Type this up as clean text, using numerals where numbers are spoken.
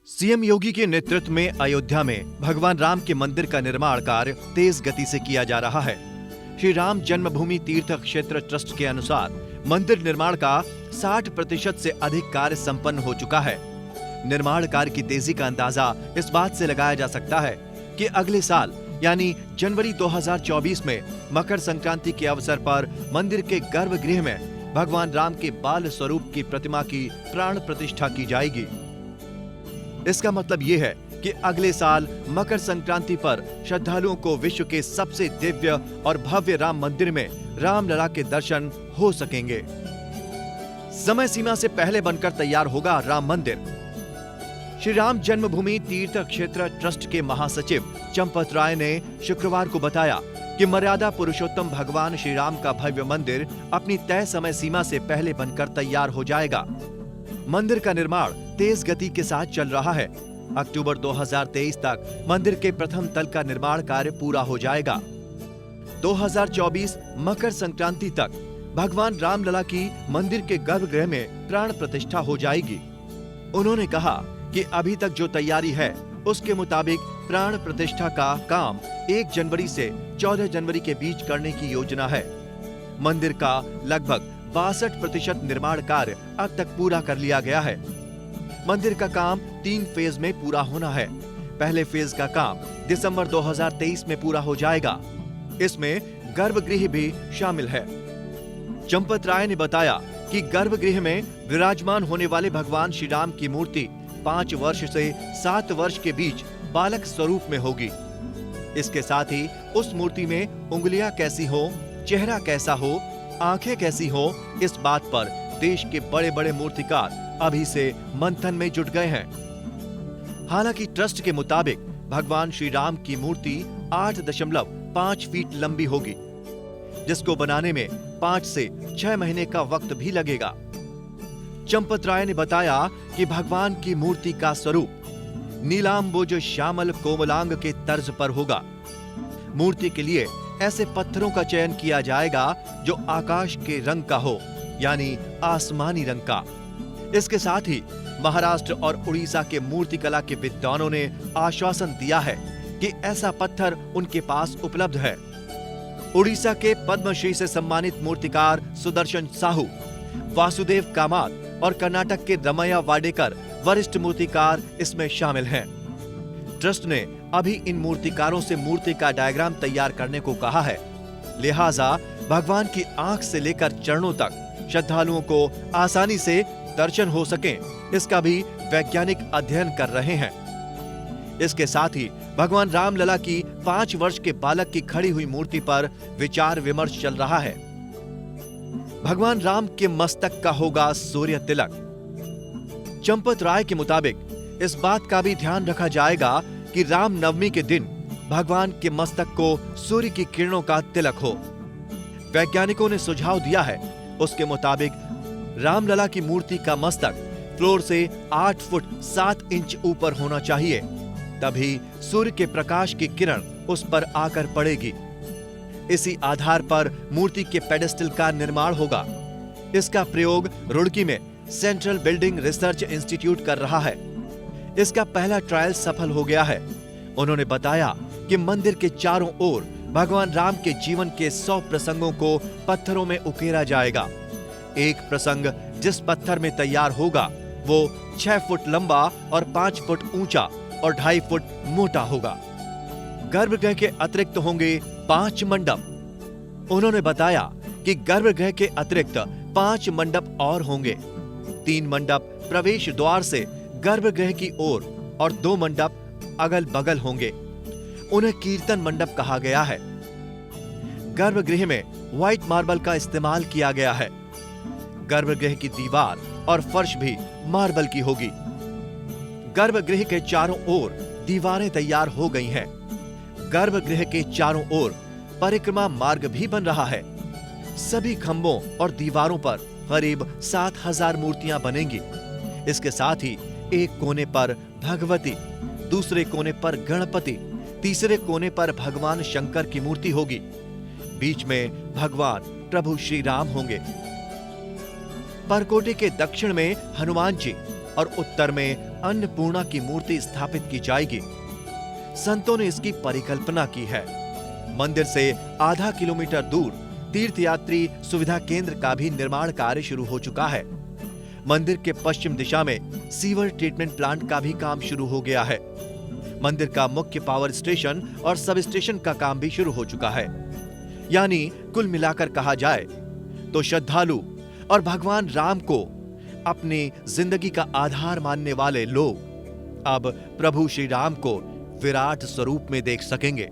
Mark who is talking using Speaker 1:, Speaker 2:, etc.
Speaker 1: CM योगी के नेतृत्व में अयोध्या में भगवान राम के मंदिर का निर्माण कार्य तेज गति से किया जा रहा है। श्री राम जन्मभूमि तीर्थ क्षेत्र ट्रस्ट के अनुसार मंदिर निर्माण का 60% से अधिक कार्य संपन्न हो चुका है। निर्माण कार्य की तेजी का अंदाजा इस बात से लगाया जा सकता है कि अगले साल यानी जनवरी 2024 में मकर संक्रांति के अवसर पर मंदिर के गर्भगृह में भगवान राम के बाल स्वरूप की प्रतिमा की प्राण प्रतिष्ठा की जाएगी। इसका मतलब ये है कि अगले साल मकर संक्रांति पर श्रद्धालुओं को विश्व के सबसे दिव्य और भव्य राम मंदिर में रामलला के दर्शन हो सकेंगे। समय सीमा से पहले बनकर तैयार होगा राम मंदिर। श्री राम जन्मभूमि तीर्थ क्षेत्र ट्रस्ट के महासचिव चंपत राय ने शुक्रवार को बताया कि मर्यादा पुरुषोत्तम भगवान श्री राम का भव्य मंदिर अपनी तय समय सीमा से पहले बनकर तैयार हो जाएगा। मंदिर का निर्माण तेज गति के साथ चल रहा है। अक्टूबर 2023 तक मंदिर के प्रथम तल का निर्माण कार्य पूरा हो जाएगा। 2024 मकर संक्रांति तक भगवान रामलला की मंदिर के गर्भगृह में प्राण प्रतिष्ठा हो जाएगी। उन्होंने कहा कि अभी तक जो तैयारी है उसके मुताबिक प्राण प्रतिष्ठा का काम 1 जनवरी से 14 जनवरी के बीच करने की योजना है। मंदिर का लगभग 62% निर्माण कार्य अब तक पूरा कर लिया गया है। मंदिर का काम 3 फेज में पूरा होना है। पहले फेज का काम दिसंबर 2023 में पूरा हो जाएगा। इसमें गर्भगृह भी शामिल है। चंपत राय ने बताया कि गर्भगृह में विराजमान होने वाले भगवान श्री राम की मूर्ति 5 वर्ष से 7 वर्ष के बीच बालक स्वरूप में होगी। इसके साथ ही उस मूर्ति में उंगलियां कैसी हो, चेहरा कैसा हो, आंखें कैसी हो, इस बात पर देश के बड़े बड़े मूर्तिकार अभी से मंथन में जुट गए हैं। हालांकि ट्रस्ट के मुताबिक भगवान श्री राम की मूर्ति 8.5 फीट लंबी होगी, जिसको बनाने में 5 से 6 महीने का वक्त भी लगेगा। चंपत राय ने बताया कि भगवान की मूर्ति का स्वरूप नीलांबुज श्यामल कोमलांग के तर्ज पर होगा। मूर्ति के लिए ऐसे पत्थरों का चयन किया जाएगा जो आकाश के रंग का हो, यानी आसमानी रंग का। इसके साथ ही महाराष्ट्र और उड़ीसा के मूर्तिकला के विद्वानों ने आश्वासन दिया है कि ऐसा पत्थर उनके पास उपलब्ध है। उड़ीसा के पद्मश्री से सम्मानित मूर्तिकार सुदर्शन साहू, वासुदेव कामत और कर्नाटक के रमैया वाडेकर वरिष्ठ मूर्तिकार इसमें शामिल हैं। ट्रस्ट ने अभी इन मूर्तिकारों से मूर्ति का डायग्राम तैयार करने को कहा है। लिहाजा भगवान की आंख से लेकर चरणों तक श्रद्धालुओं को आसानी से दर्शन हो सके, इसका भी वैज्ञानिक अध्ययन कर रहे हैं। इसके साथ ही भगवान रामलला की 5 वर्ष के बालक की खड़ी हुई मूर्ति पर विचार विमर्श चल रहा है। भगवान राम के मस्तक का होगा सूर्य तिलक। चंपत राय के मुताबिक इस बात का भी ध्यान रखा जाएगा कि राम नवमी के दिन भगवान के मस्तक को सूर्य की किरणों का तिलक हो। वैज्ञानिकों ने सुझाव दिया है, उसके मुताबिक रामलला की मूर्ति का मस्तक फ्लोर से 8 फुट 7 इंच ऊपर होना चाहिए, तभी सूर्य के प्रकाश की किरण उस पर आकर पड़ेगी। इसी आधार पर मूर्ति के पेडेस्टल का निर्माण होगा। इसका प्रयोग रुड़की में सेंट्रल बिल्डिंग रिसर्च इंस्टीट्यूट कर रहा है। इसका पहला ट्रायल सफल हो गया है। उन्होंने बताया कि मंदिर के चारों ओर भगवान राम के जीवन के 100 प्रसंगों को पत्थरों में उकेरा जाएगा। एक प्रसंग जिस पत्थर में तैयार होगा वो 6 फुट लंबा और 5 फुट ऊंचा और 2.5 फुट मोटा होगा। गर्भगृह के अतिरिक्त होंगे 5 मंडप। उन्होंने बताया कि गर्भगृह के अतिरिक्त 5 मंडप और होंगे। 3 मंडप प्रवेश द्वार से गर्भगृह की ओर और 2 मंडप अगल बगल होंगे। उन्हें कीर्तन मंडप कहा गया है। गर्भगृह में व्हाइट मार्बल का इस्तेमाल किया गया है। गर्भगृह की दीवार और फर्श भी मार्बल की होगी। गर्भगृह के चारों ओर दीवारें तैयार हो गई हैं। गर्भगृह के चारों ओर परिक्रमा मार्ग भी बन रहा है। सभी खंभों और दीवारों पर करीब 7000 मूर्तियां बनेंगी। इसके साथ ही एक कोने पर भगवती, दूसरे कोने पर गणपति, तीसरे कोने पर भगवान शंकर की मूर्ति होगी। बीच में भगवान प्रभु श्री राम होंगे। परकोटे के दक्षिण में हनुमान जी और उत्तर में अन्नपूर्णा की मूर्ति स्थापित की जाएगी। संतों ने इसकी परिकल्पना की है। मंदिर से आधा किलोमीटर दूर तीर्थयात्री सुविधा केंद्र का भी निर्माण कार्य शुरू हो चुका है। मंदिर के पश्चिम दिशा में सीवर ट्रीटमेंट प्लांट का भी काम शुरू हो गया है। मंदिर का मुख्य पावर स्टेशन और सब स्टेशन का काम भी शुरू हो चुका है। यानी कुल मिलाकर कहा जाए तो श्रद्धालु और भगवान राम को अपनी जिंदगी का आधार मानने वाले लोग अब प्रभु श्री राम को विराट स्वरूप में देख सकेंगे।